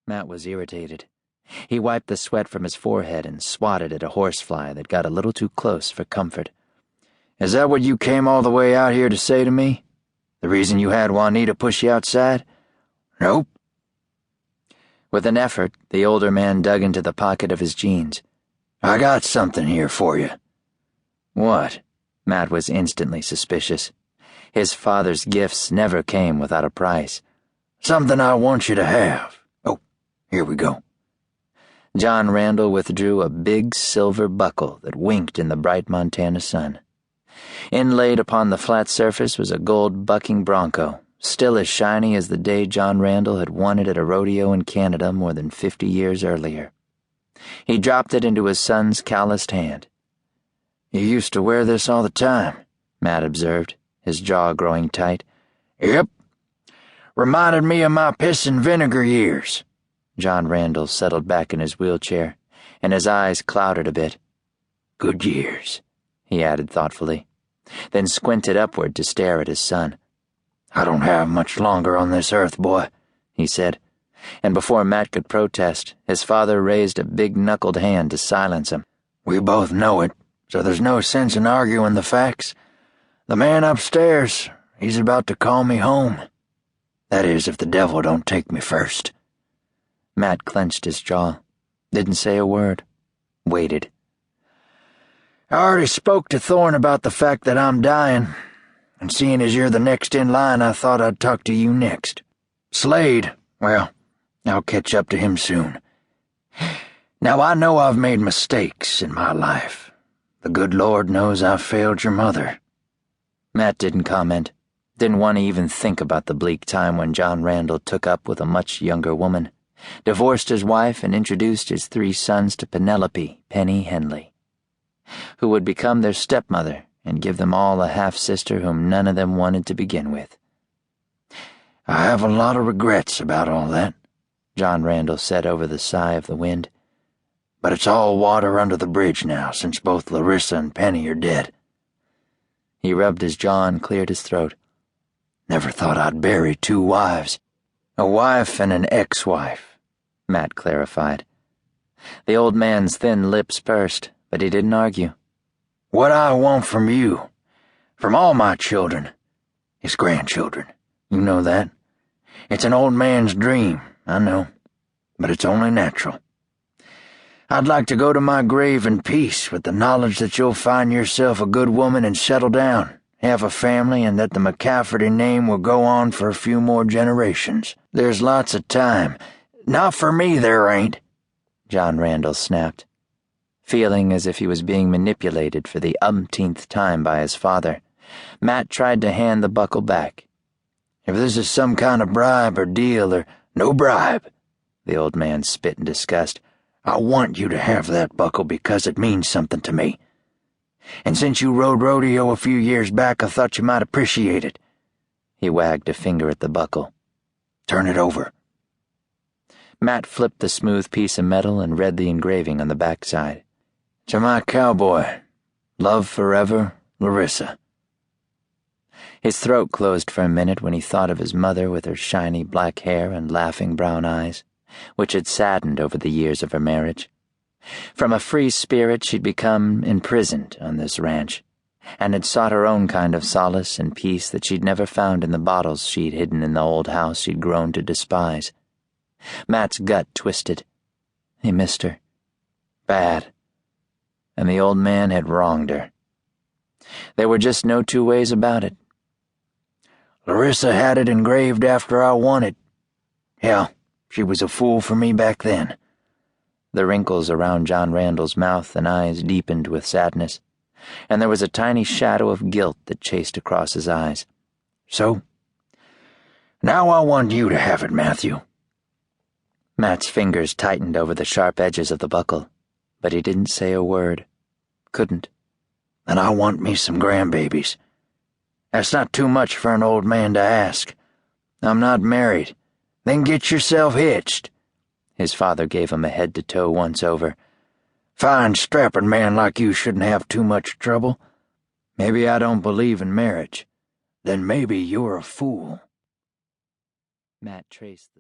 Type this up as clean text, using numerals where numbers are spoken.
Matt was irritated. He wiped the sweat from his forehead and swatted at a horsefly that got a little too close for comfort. "Is that what you came all the way out here to say to me? The reason you had Juanita push you outside?" "Nope." With an effort, the older man dug into the pocket of his jeans. "I got something here for you." "What?" Matt was instantly suspicious. His father's gifts never came without a price. "Something I want you to have. Oh, here we go." John Randall withdrew a big silver buckle that winked in the bright Montana sun. Inlaid upon the flat surface was a gold bucking bronco, still as shiny as the day John Randall had won it at a rodeo in Canada more than 50 years earlier. He dropped it into his son's calloused hand. "You used to wear this all the time," Matt observed, his jaw growing tight. "Yep. Reminded me of my piss and vinegar years." John Randall settled back in his wheelchair, and his eyes clouded a bit. "Good years," he added thoughtfully, then squinted upward to stare at his son. "I don't have much longer on this earth, boy," he said, and before Matt could protest, his father raised a big-knuckled hand to silence him. "We both know it, so there's no sense in arguing the facts. The man upstairs, he's about to call me home. That is, if the devil don't take me first." Matt clenched his jaw, didn't say a word, waited. "I already spoke to Thorne about the fact that I'm dying, and seeing as you're the next in line, I thought I'd talk to you next. Slade, well, I'll catch up to him soon. Now, I know I've made mistakes in my life. The good Lord knows I've failed your mother." Matt didn't comment, didn't want to even think about the bleak time when John Randall took up with a much younger woman, divorced his wife and introduced his 3 sons to Penelope Penny Henley, who would become their stepmother and give them all a half-sister whom none of them wanted to begin with. "I have a lot of regrets about all that," John Randall said over the sigh of the wind. "But it's all water under the bridge now, since both Larissa and Penny are dead." He rubbed his jaw and cleared his throat. "Never thought I'd bury 2 wives. A wife and an ex-wife," Matt clarified. The old man's thin lips pursed, but he didn't argue. "What I want from you, from all my children, is grandchildren. You know that. It's an old man's dream, I know, but it's only natural. I'd like to go to my grave in peace with the knowledge that you'll find yourself a good woman and settle down, have a family, and that the McCafferty name will go on for a few more generations. There's lots of time. Not for me, there ain't," John Randall snapped, feeling as if he was being manipulated for the umpteenth time by his father. Matt tried to hand the buckle back. "If this is some kind of bribe or deal or—" "No bribe," the old man spit in disgust. "I want you to have that buckle because it means something to me. And since you rode rodeo a few years back, I thought you might appreciate it." He wagged a finger at the buckle. "Turn it over." Matt flipped the smooth piece of metal and read the engraving on the backside. "To my cowboy, love forever, Larissa." His throat closed for a minute when he thought of his mother with her shiny black hair and laughing brown eyes, which had saddened over the years of her marriage. From a free spirit she'd become imprisoned on this ranch, and had sought her own kind of solace and peace that she'd never found in the bottles she'd hidden in the old house she'd grown to despise. Matt's gut twisted. He missed her. Bad. And the old man had wronged her. There were just no 2 ways about it. "Larissa had it engraved after I won it. Hell, she was a fool for me back then." The wrinkles around John Randall's mouth and eyes deepened with sadness, and there was a tiny shadow of guilt that chased across his eyes. "So, now I want you to have it, Matthew." Matt's fingers tightened over the sharp edges of the buckle, but he didn't say a word. Couldn't. "And I want me some grandbabies. That's not too much for an old man to ask. I'm not married. Then get yourself hitched." His father gave him a head-to-toe once-over. "Fine, strapping man like you shouldn't have too much trouble. Maybe I don't believe in marriage. Then maybe you're a fool." Matt traced the